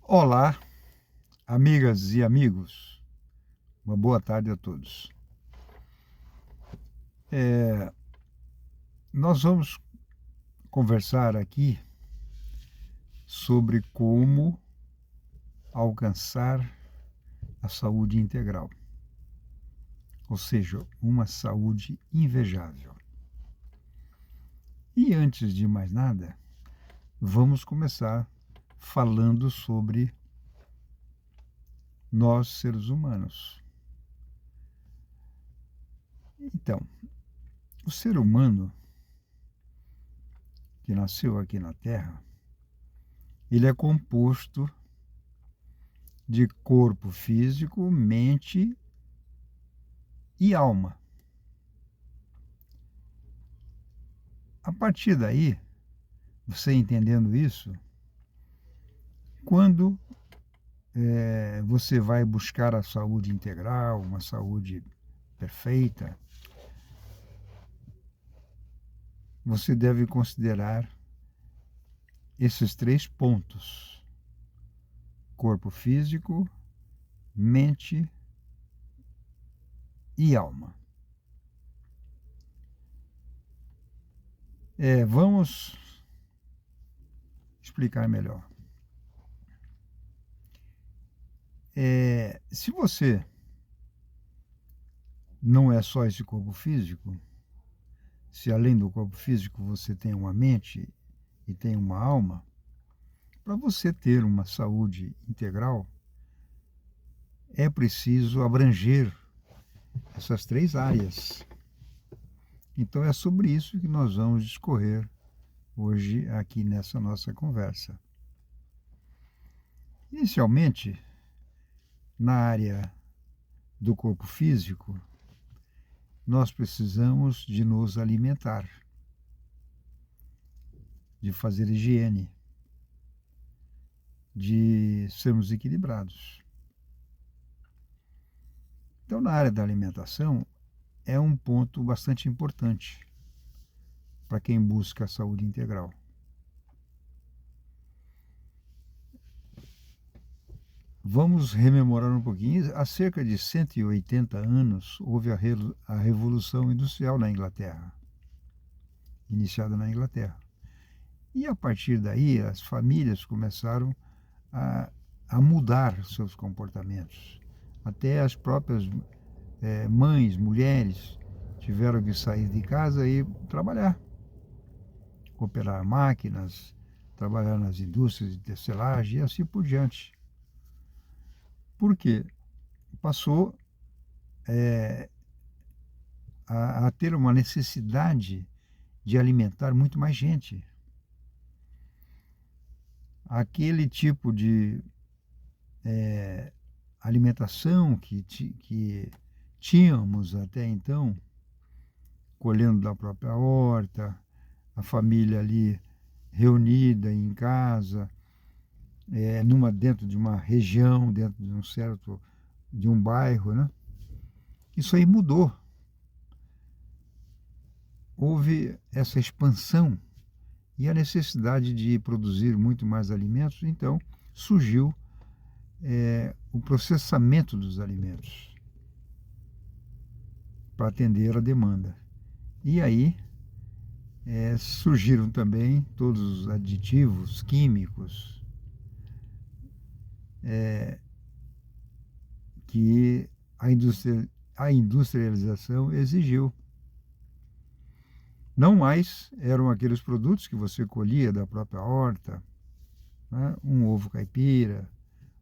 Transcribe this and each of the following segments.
Olá, amigas e amigos. Uma boa tarde a todos. Eh, Nós vamos conversar aqui sobre como alcançar a saúde integral, ou seja, uma saúde invejável. E antes de mais nada, vamos começar falando sobre nós, seres humanos. Então, o ser humano que nasceu aqui na Terra, ele é composto de corpo físico, mente e alma. A partir daí, você entendendo isso, quando você vai buscar a saúde integral, uma saúde perfeita, você deve considerar esses três pontos: corpo físico, mente e alma. Vamos explicar melhor. Se você não é só esse corpo físico, se além do corpo físico você tem uma mente e tem uma alma, para você ter uma saúde integral, é preciso abranger essas três áreas. Então é sobre isso que nós vamos discorrer hoje aqui nessa nossa conversa. Inicialmente, na área do corpo físico, nós precisamos de nos alimentar, de fazer higiene, de sermos equilibrados. Então, na área da alimentação, é um ponto bastante importante para quem busca a saúde integral. Vamos rememorar um pouquinho. Há cerca de 180 anos houve a Revolução Industrial na Inglaterra, iniciada na Inglaterra. E a partir daí as famílias começaram a, a mudar seus comportamentos. Até as próprias mães, mulheres, tiveram que sair de casa e trabalhar, operar máquinas, trabalhar nas indústrias de tecelagem e assim por diante. Por quê? Passou a ter uma necessidade de alimentar muito mais gente. Aquele tipo de alimentação que tínhamos até então, colhendo da própria horta, a família ali reunida em casa, dentro de uma região, dentro de um bairro, né? Isso aí mudou. Houve essa expansão e a necessidade de produzir muito mais alimentos, então surgiu o processamento dos alimentos para atender a demanda. E aí surgiram também todos os aditivos químicos que a industrialização exigiu. Não mais eram aqueles produtos que você colhia da própria horta, né? Um ovo caipira,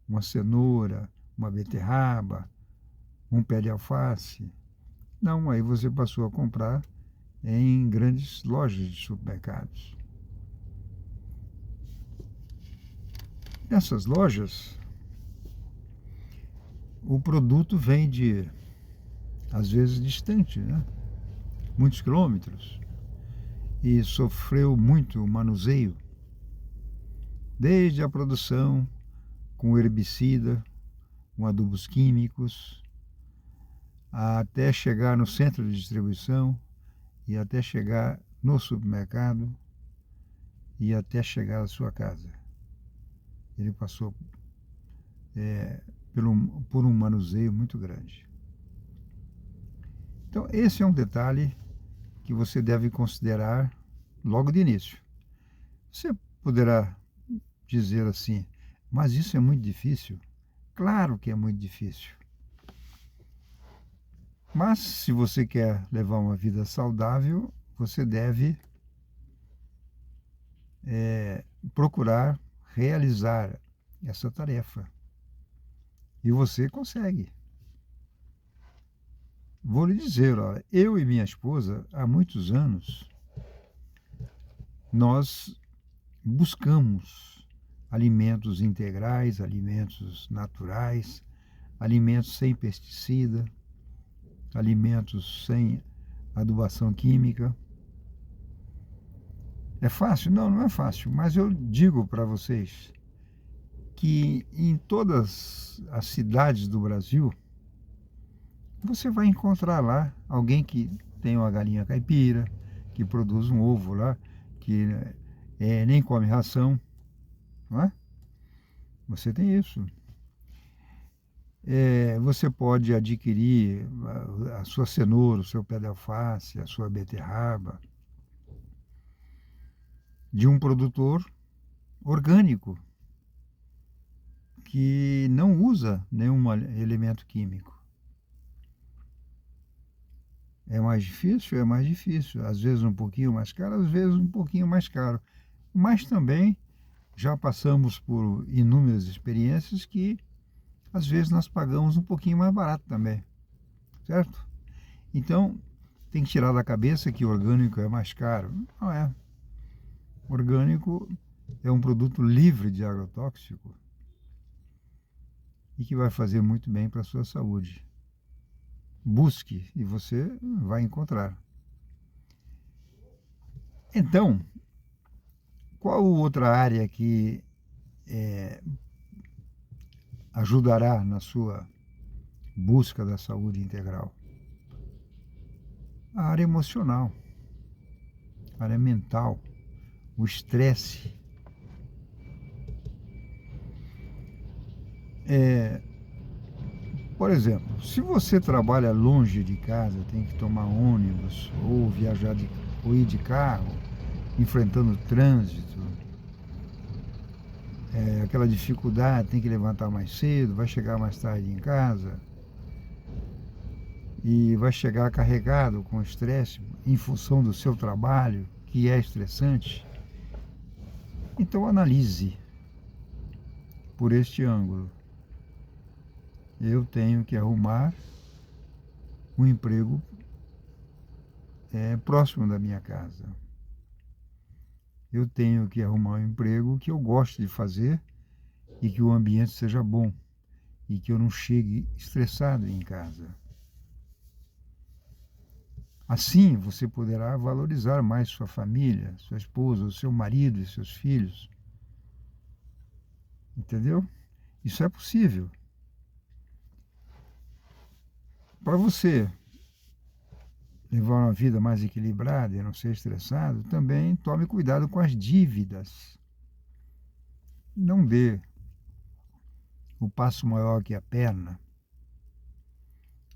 uma cenoura, uma beterraba, um pé de alface. Não, aí você passou a comprar em grandes lojas de supermercados. Nessas lojas, o produto vem de, às vezes, distante, né? Muitos quilômetros, e sofreu muito manuseio, desde a produção com herbicida, com adubos químicos, até chegar no centro de distribuição e até chegar no supermercado e até chegar à sua casa. Ele passou por um manuseio muito grande. Então, esse é um detalhe que você deve considerar logo de início. Você poderá dizer assim, mas isso é muito difícil? Claro que é muito difícil. Mas se você quer levar uma vida saudável, você deve procurar realizar essa tarefa. E você consegue. Vou lhe dizer, ó, eu e minha esposa, há muitos anos, nós buscamos alimentos integrais, alimentos naturais, alimentos sem pesticida, alimentos sem adubação química. É fácil? Não, não é fácil, mas eu digo para vocês que em todas as cidades do Brasil, você vai encontrar lá alguém que tem uma galinha caipira, que produz um ovo lá, que nem come ração, não é? Você tem isso. Você pode adquirir a sua cenoura, o seu pé de alface, a sua beterraba, de um produtor orgânico, que não usa nenhum elemento químico. É mais difícil? É mais difícil. Às vezes um pouquinho mais caro, às vezes um pouquinho mais caro. Mas também já passamos por inúmeras experiências que às vezes nós pagamos um pouquinho mais barato também, certo? Então, tem que tirar da cabeça que orgânico é mais caro. Não é. Orgânico é um produto livre de agrotóxico e que vai fazer muito bem para a sua saúde. Busque e você vai encontrar. Então, qual outra área que ajudará na sua busca da saúde integral? A área emocional, a área mental, o estresse. Por exemplo, se você trabalha longe de casa, tem que tomar ônibus ou viajar ou ir de carro, enfrentando trânsito, aquela dificuldade, tem que levantar mais cedo, vai chegar mais tarde em casa e vai chegar carregado com estresse em função do seu trabalho, que é estressante. Então analise por este ângulo. Eu tenho que arrumar um emprego próximo da minha casa. Eu tenho que arrumar um emprego que eu goste de fazer e que o ambiente seja bom e que eu não chegue estressado em casa. Assim você poderá valorizar mais sua família, sua esposa, o seu marido e seus filhos. Entendeu? Isso é possível. Para você levar uma vida mais equilibrada e não ser estressado, também tome cuidado com as dívidas. Não dê o passo maior que a perna,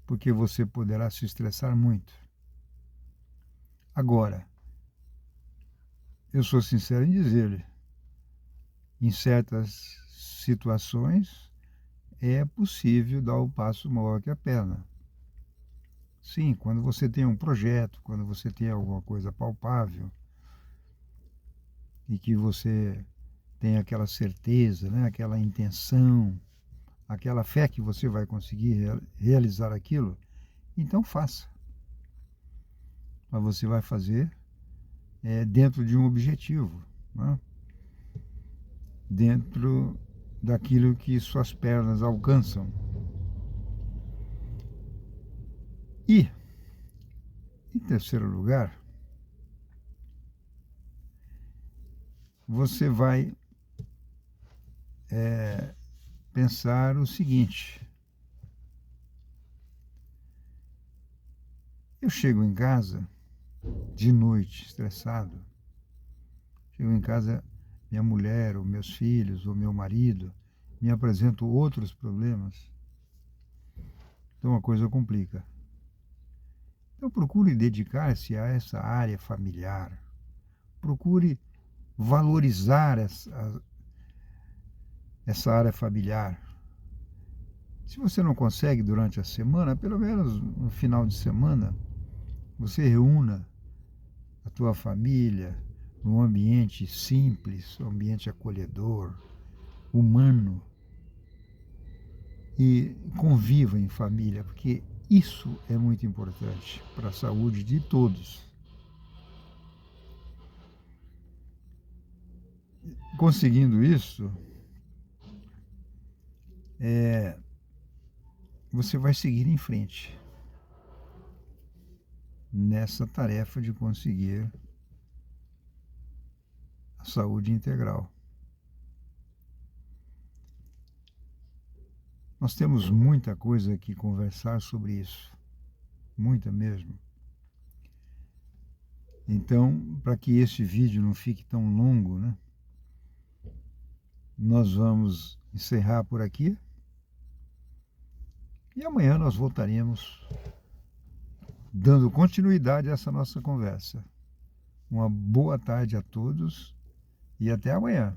porque você poderá se estressar muito. Agora, eu sou sincero em dizer-lhe, em certas situações é possível dar o passo maior que a perna. Sim, quando você tem um projeto, quando você tem alguma coisa palpável e que você tem aquela certeza, né, aquela intenção, aquela fé que você vai conseguir realizar aquilo, então faça. Mas você vai fazer dentro de um objetivo, né? Dentro daquilo que suas pernas alcançam. E, em terceiro lugar, você vai pensar o seguinte: eu chego em casa de noite, estressado, chego em casa, minha mulher, ou meus filhos, ou meu marido, me apresentam outros problemas, então a coisa complica. Então procure dedicar-se a essa área familiar. Procure valorizar essa área familiar. Se você não consegue durante a semana, pelo menos no final de semana, você reúna a tua família num ambiente simples, um ambiente acolhedor, humano, e conviva em família, porque isso é muito importante para a saúde de todos. Conseguindo isso, você vai seguir em frente nessa tarefa de conseguir a saúde integral. Nós temos muita coisa que conversar sobre isso, muita mesmo. Então, para que este vídeo não fique tão longo, né, nós vamos encerrar por aqui e amanhã nós voltaremos dando continuidade a essa nossa conversa. Uma boa tarde a todos e até amanhã.